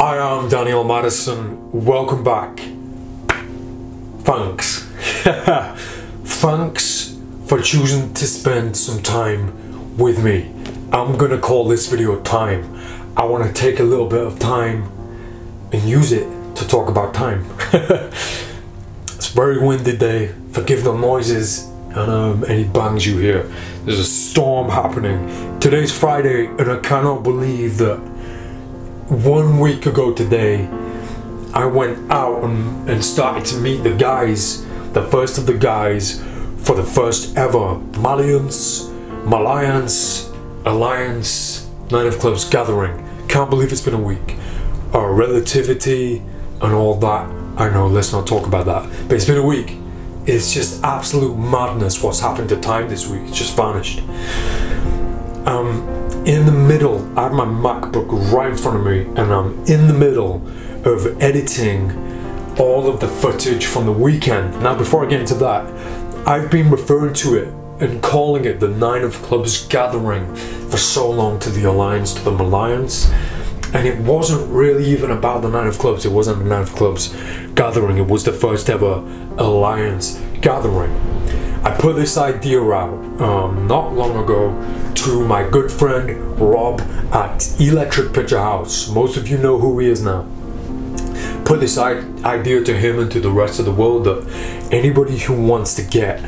I am Daniel Madison. Welcome back. Thanks. Thanks for choosing to spend some time with me. I'm gonna call this video Time. I want to take a little bit of time and use it to talk about time. It's a very windy day. Forgive the noises and any bangs you hear. There's a storm happening. Today's Friday and I cannot believe that 1 week ago today I went out and started to meet the guys, the first of the guys for the first ever Malliance Alliance Night of Clubs gathering. Can't believe it's been a week. Relativity and all that. I know, let's not talk about that. But it's been a week. It's just absolute madness what's happened to time this week. It's just vanished. In the middle, I have my MacBook right in front of me and I'm in the middle of editing all of the footage from the weekend. Now before I get into that, I've been referring to it and calling it the Night of Clubs gathering for so long, to the Alliance, to the Malliance. And it wasn't really even about the Night of Clubs. It wasn't the Night of Clubs gathering. It was the first ever Alliance gathering. I put this idea out not long ago to my good friend Rob at Electric Picture House. Most of you know who he is now. Put this idea to him and to the rest of the world that anybody who wants to get,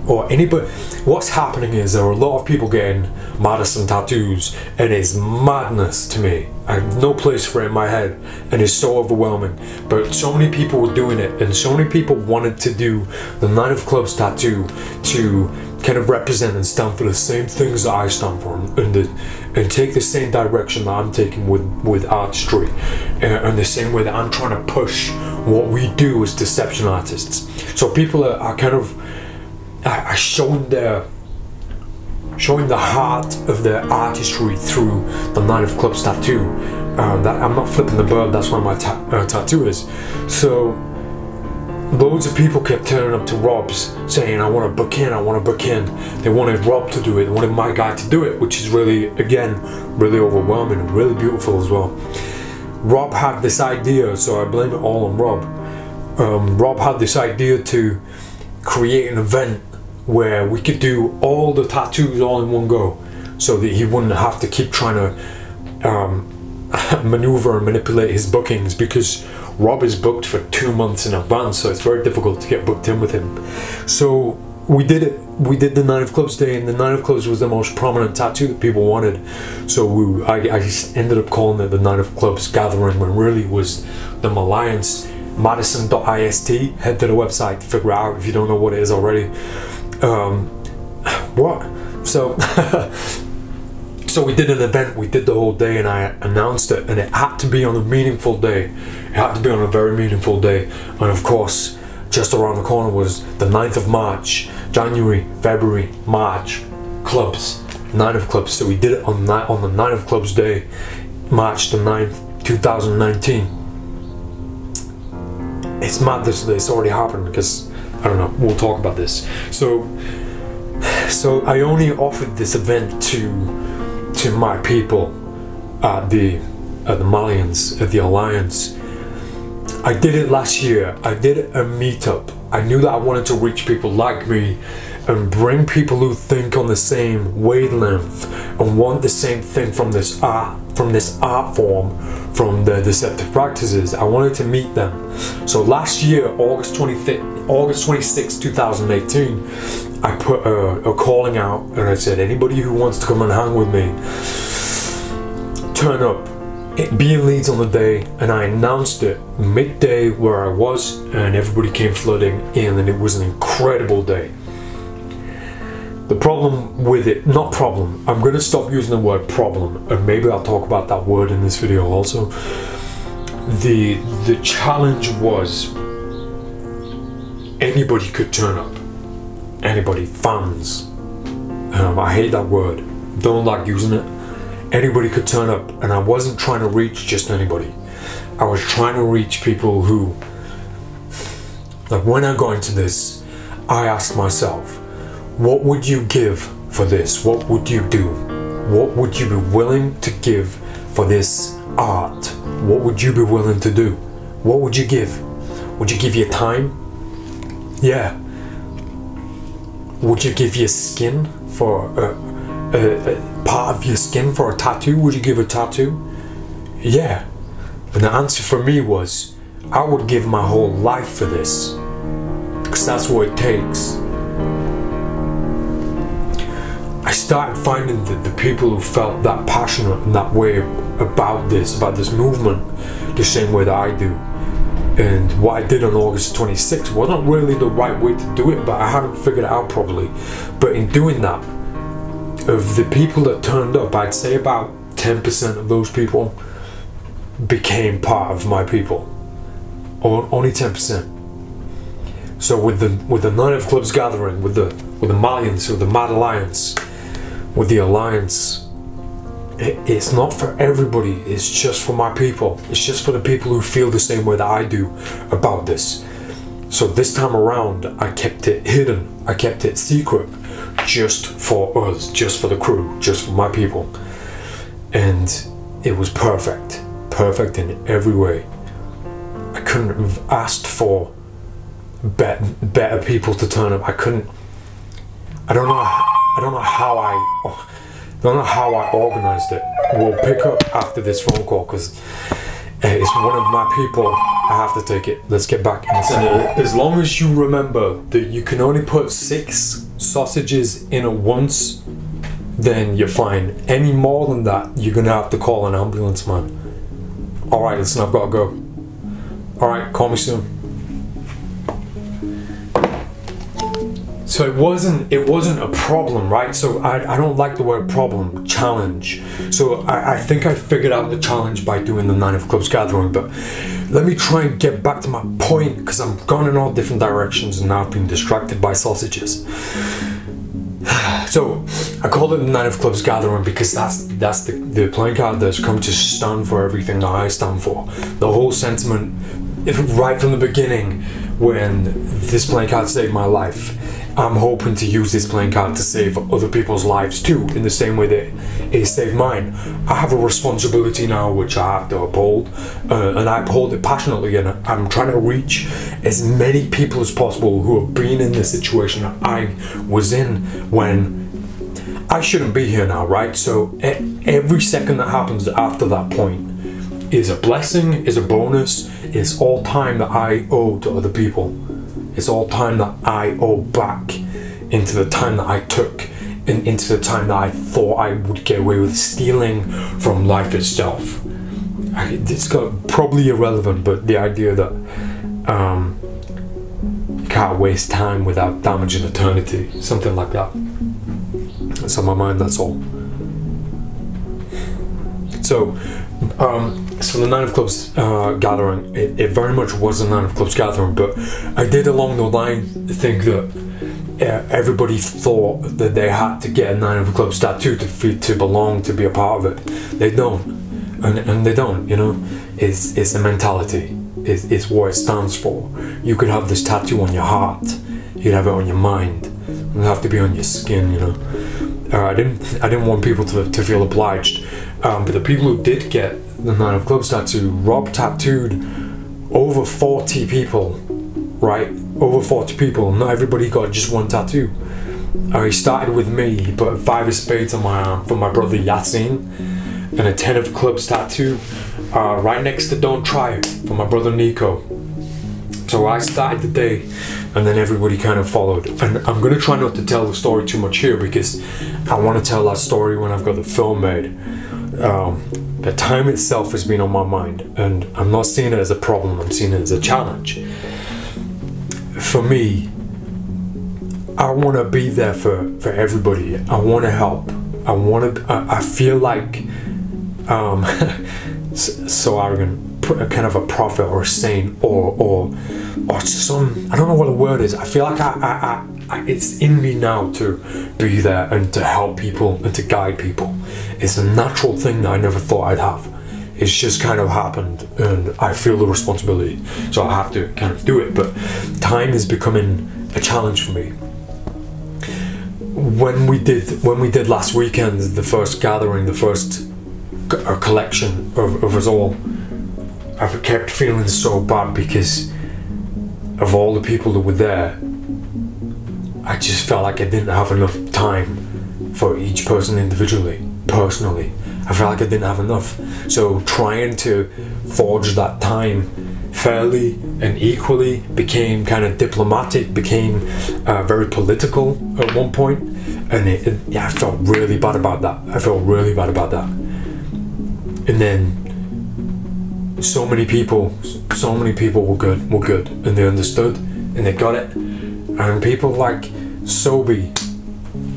or anybody, what's happening is there are a lot of people getting Madison tattoos and it's madness to me. I have no place for it in my head and it's so overwhelming, but so many people were doing it and so many people wanted to do the Night of Clubs tattoo to kind of represent and stand for the same things that I stand for and take the same direction that I'm taking with artistry, and the same way that I'm trying to push what we do as deception artists. So people are kind of showing the heart of their artistry through the Night of Clubs tattoo. That I'm not flipping the bird, that's where my tattoo is. So loads of people kept turning up to Rob's saying, I want to book in, I want to book in. They wanted Rob to do it, they wanted my guy to do it, which is really, again, really overwhelming and really beautiful as well. Rob had this idea, so I blame it all on Rob. Rob had this idea to create an event where we could do all the tattoos all in one go, so that he wouldn't have to keep trying to maneuver and manipulate his bookings, because Rob is booked for 2 months in advance, so it's very difficult to get booked in with him. So we did it. We did the Night of Clubs day, and the Night of Clubs was the most prominent tattoo that people wanted. So I just ended up calling it the Night of Clubs gathering, when really was the Malliance. Madison.ist. Head to the website to figure out if you don't know what it is already. So we did an event, we did the whole day, and I announced it, and it had to be on a meaningful day. It had to be on a very meaningful day. And of course, just around the corner was the 9th of March, January, February, March, clubs, Night of Clubs. So we did it on the Night of Clubs day, March the 9th, 2019. It's mad that it's already happened, because I don't know, we'll talk about this. So I only offered this event to my people at the Malliance, at the Alliance. I did it last year. I did a meetup. I knew that I wanted to reach people like me and bring people who think on the same wavelength and want the same thing from this art form, from the deceptive practices. I wanted to meet them. So last year, August 26, 2018, I put a calling out and I said, anybody who wants to come and hang with me, turn up. Be in Leeds on the day, and I announced it midday where I was, and everybody came flooding in, and it was an incredible day. The problem with it, not problem, I'm going to stop using the word problem, and maybe I'll talk about that word in this video also. The challenge was anybody could turn up. Anybody, fans. I hate that word, don't like using it. Anybody could turn up, and I wasn't trying to reach just anybody. I was trying to reach people who, like, when I got into this, I asked myself, what would you give for this? What would you do? What would you be willing to give for this art? what would you be willing to do? What would you give? Would you give your time? Yeah. Would you give your skin for a part of your skin for a tattoo? Would you give a tattoo? Yeah. And the answer for me was, I would give my whole life for this, because that's what it takes. I started finding the people who felt that passionate in that way about this movement, the same way that I do. And what I did on August 26th wasn't really the right way to do it, but I hadn't figured it out properly. But in doing that, of the people that turned up, I'd say about 10% of those people became part of my people. Only 10%. So with the Nine of Clubs gathering, with the Malians, or the Mad Alliance, with the Alliance, it's not for everybody, it's just for my people. It's just for the people who feel the same way that I do about this. So this time around, I kept it hidden, I kept it secret, just for us, just for the crew, just for my people. And it was perfect, perfect in every way. I couldn't have asked for better people to turn up. I don't know how I organized it. We'll pick up after this phone call, because it's one of my people. I have to take it. Let's get back into it. As long as you remember that you can only put 6 sausages in at once, then you're fine. Any more than that, you're gonna have to call an ambulance, man. Alright, listen, I've got to go. Alright, call me soon. So it wasn't a problem, right? So I don't like the word problem, challenge. So I think I figured out the challenge by doing the Nine of Clubs gathering, but let me try and get back to my point, because I'm gone in all different directions and now I've been distracted by sausages. So I called it the Nine of Clubs gathering because that's the playing card that's come to stand for everything that I stand for. The whole sentiment, right from the beginning, when this playing card saved my life, I'm hoping to use this playing card to save other people's lives too, in the same way that it saved mine. I have a responsibility now which I have to uphold, and I uphold it passionately, and I'm trying to reach as many people as possible who have been in the situation that I was in when I shouldn't be here now, right? So every second that happens after that point is a blessing, is a bonus, is all time that I owe to other people. It's all time that I owe back into the time that I took, and into the time that I thought I would get away with stealing from life itself. It's probably irrelevant, but the idea that you can't waste time without damaging eternity, something like that. That's on my mind, that's all. So the Nine of Clubs gathering, it very much was a Nine of Clubs gathering, but I did along the line think that everybody thought that they had to get a Nine of Clubs tattoo to belong, to be a part of it. They don't, and they don't, you know. It's a mentality, it's what it stands for. You could have this tattoo on your heart, you could have it on your mind, it would have to be on your skin, you know. I didn't want people to feel obliged, but the people who did get the Nine of Clubs tattoo, Rob tattooed over 40 people, right? Over 40 people. Not everybody got just one tattoo. He started with me. He put 5 of spades on my arm for my brother Yasin, and a 10 of clubs tattoo right next to Don't Try It for my brother Nico. So I started the day, and then everybody kind of followed. And I'm going to try not to tell the story too much here, because I want to tell that story when I've got the film made. The time itself has been on my mind, and I'm not seeing it as a problem, I'm seeing it as a challenge. For me, I want to be there for everybody. I want to help. I feel like, so arrogant, kind of a prophet or a saint or some, I don't know what the word is. I feel like it's in me now to be there and to help people and to guide people. It's a natural thing that I never thought I'd have. It's just kind of happened, and I feel the responsibility, so I have to kind of do it. But time is becoming a challenge for me. When we did last weekend, the first gathering, the first collection of us all, I've kept feeling so bad because of all the people that were there. I just felt like I didn't have enough time for each person individually, personally. I felt like I didn't have enough. So trying to forge that time fairly and equally became kind of diplomatic, became very political at one point, and I felt really bad about that. And then so many people were good, and they understood, and they got it. And people like Sobi,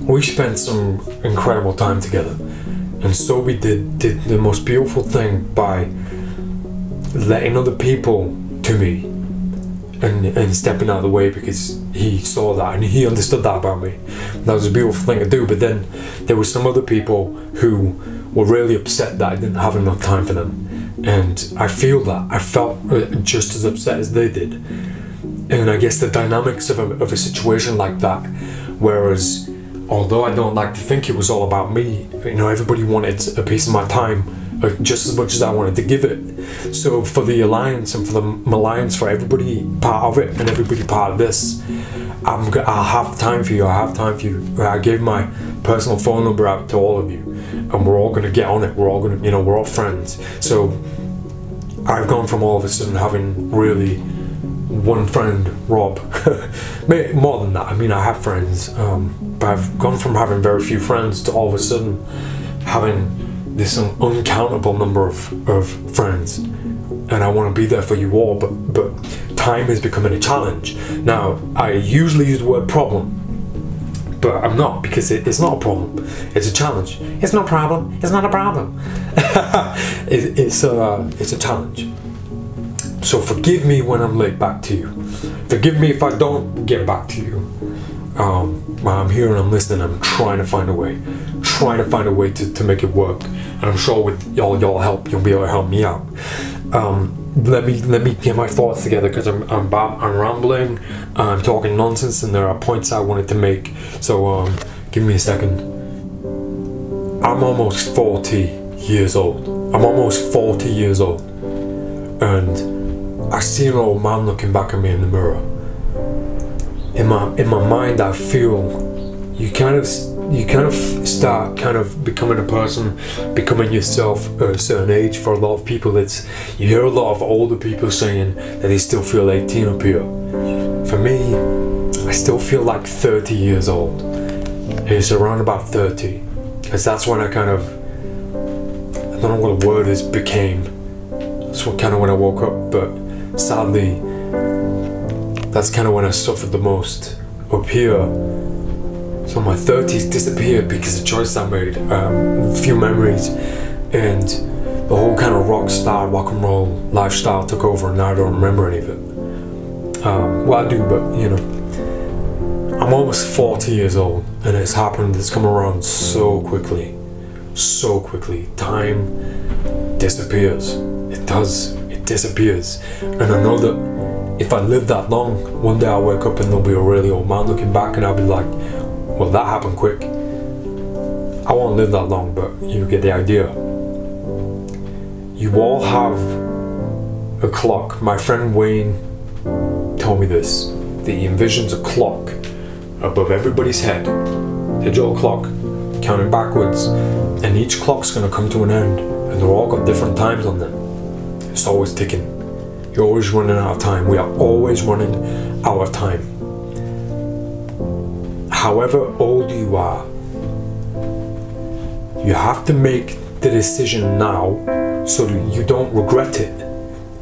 we spent some incredible time together, and Sobi did the most beautiful thing by letting other people to me and stepping out of the way, because he saw that and he understood that about me. That was a beautiful thing to do. But then there were some other people who were really upset that I didn't have enough time for them, and I felt just as upset as they did. And I guess the dynamics of a situation like that, whereas although I don't like to think it was all about me, everybody wanted a piece of my time just as much as I wanted to give it. So for the Alliance and for the Malliance, for everybody part of it and everybody part of this, I'll have time for you. I gave my personal phone number out to all of you, and we're all going to get on it. We're all going to, we're all friends. So I've gone from all of a sudden having really one friend, Rob, more than that. I mean, I have friends, but I've gone from having very few friends to all of a sudden having this uncountable number of friends, and I want to be there for you all, but time is becoming a challenge. Now, I usually use the word problem, but I'm not, because it's not a problem, it's a challenge. It's not a problem, it's not a problem. It's a challenge. So forgive me when I'm late back to you. Forgive me if I don't get back to you. I'm here and I'm listening. I'm trying to find a way to make it work. And I'm sure with y'all help, you'll be able to help me out. Let me get my thoughts together, because I'm rambling, I'm talking nonsense, and there are points I wanted to make. So give me a second. I'm almost 40 years old. And I see an old man looking back at me in the mirror. In my mind, I feel you kind of start kind of becoming a person, becoming yourself at a certain age. For a lot of people, you hear a lot of older people saying that they still feel 18 up here. For me, I still feel like 30 years old. It's around about 30, because that's when I don't know what the word is, became. That's when I woke up, but sadly, that's kind of when I suffered the most up here. So my 30s disappeared because of the choice I made, a few memories, and the whole kind of rock and roll lifestyle took over, and I don't remember any of it. Well, I do, but I'm almost 40 years old, and it's come around so quickly. Time disappears. It does. Disappears. And I know that if I live that long, one day I'll wake up and there'll be a really old man looking back, and I'll be like, well, that happened quick. I won't live that long, but you get the idea. You all have a clock. My friend Wayne told me this, that he envisions a clock above everybody's head, digital clock, counting backwards, and each clock's going to come to an end, and they're all got different times on them. It's always ticking. You're always running out of time. We are always running out of time. However old you are, you have to make the decision now so that you don't regret it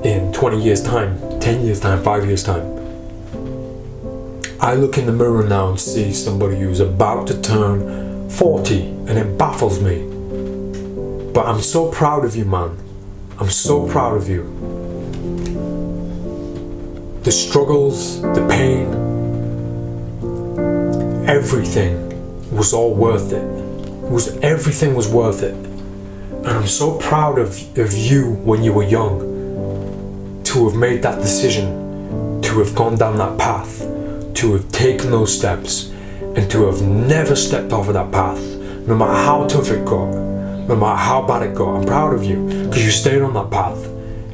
in 20 years time, 10 years time, 5 years time. I look in the mirror now and see somebody who's about to turn 40, and it baffles me. But I'm so proud of you, man. I'm so proud of you. The struggles, the pain, everything was all worth it. Everything was worth it. And I'm so proud of you when you were young, to have made that decision, to have gone down that path, to have taken those steps, and to have never stepped off of that path, no matter how tough it got. No matter how bad it got. I'm proud of you, because you stayed on that path,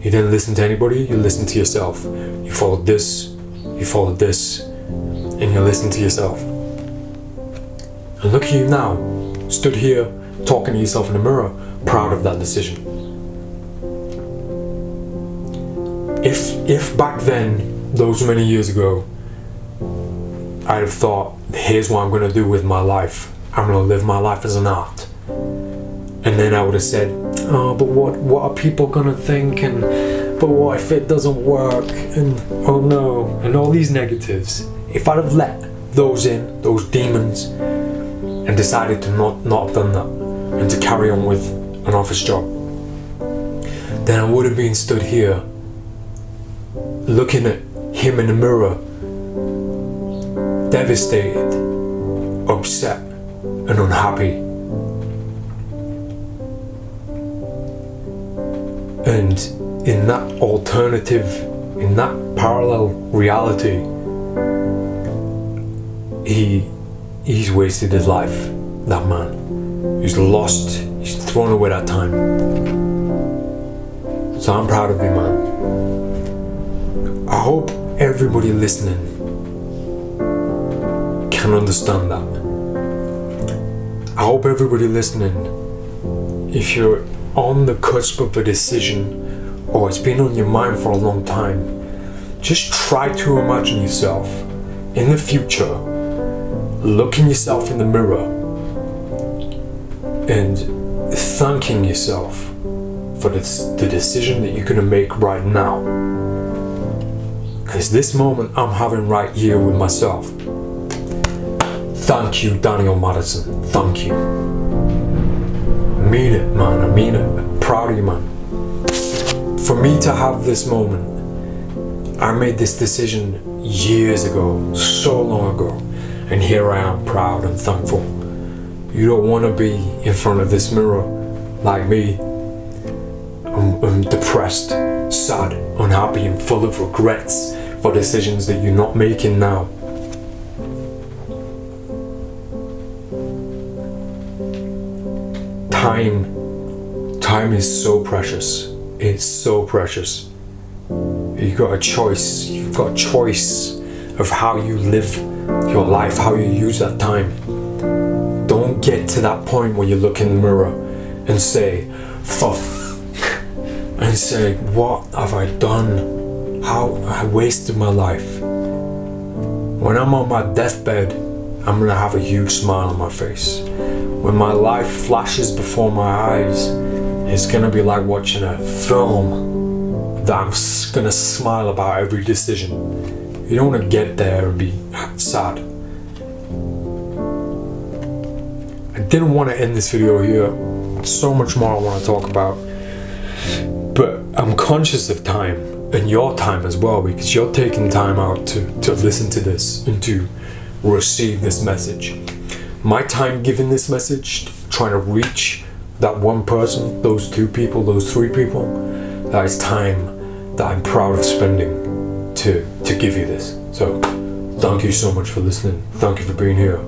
You didn't listen to anybody, you listened to yourself. You followed this, and you listened to yourself. And look at you now, stood here, talking to yourself in the mirror, proud of that decision. If back then, those many years ago, I'd have thought, here's what I'm gonna do with my life. I'm gonna live my life as an art. And then I would have said, oh, but what are people gonna think? And but what if it doesn't work? And oh no, and all these negatives. If I'd have let those in, those demons, and decided to not have done that, and to carry on with an office job, then I would have been stood here, looking at him in the mirror, devastated, upset, and unhappy. And in that alternative, in that parallel reality, he's wasted his life, that man. He's lost, he's thrown away that time. So I'm proud of you, man. I hope everybody listening can understand that. I hope everybody listening, if you're on the cusp of a decision, or it's been on your mind for a long time, just try to imagine yourself in the future, looking yourself in the mirror and thanking yourself for the decision that you're going to make right now. Because this moment I'm having right here with myself. Thank you, Daniel Madison. Thank you. I mean it, man. I mean it. I'm proud of you, man. For me to have this moment, I made this decision years ago, so long ago, and here I am, proud and thankful. You don't want to be in front of this mirror like me. I'm depressed, sad, unhappy, and full of regrets for decisions that you're not making now. Time is so precious. It's so precious. You've got a choice. You've got a choice of how you live your life, how you use that time. Don't get to that point where you look in the mirror and say, and say, what have I done? How I wasted my life. When I'm on my deathbed, I'm gonna have a huge smile on my face. When my life flashes before my eyes, it's gonna be like watching a film that I'm gonna smile about every decision. You don't wanna get there and be sad. I didn't want to end this video here. So much more I want to talk about. But I'm conscious of time, and your time as well, because you're taking time out to listen to this and to receive this message. My time giving this message, trying to reach that one person, those two people, those three people, that is time that I'm proud of spending to give you this. So thank you so much for listening. Thank you for being here.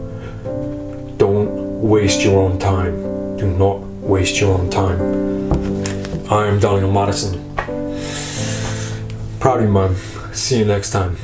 Don't waste your own time. Do not waste your own time. I am Daniel Madison. Proud of you, man. See you next time.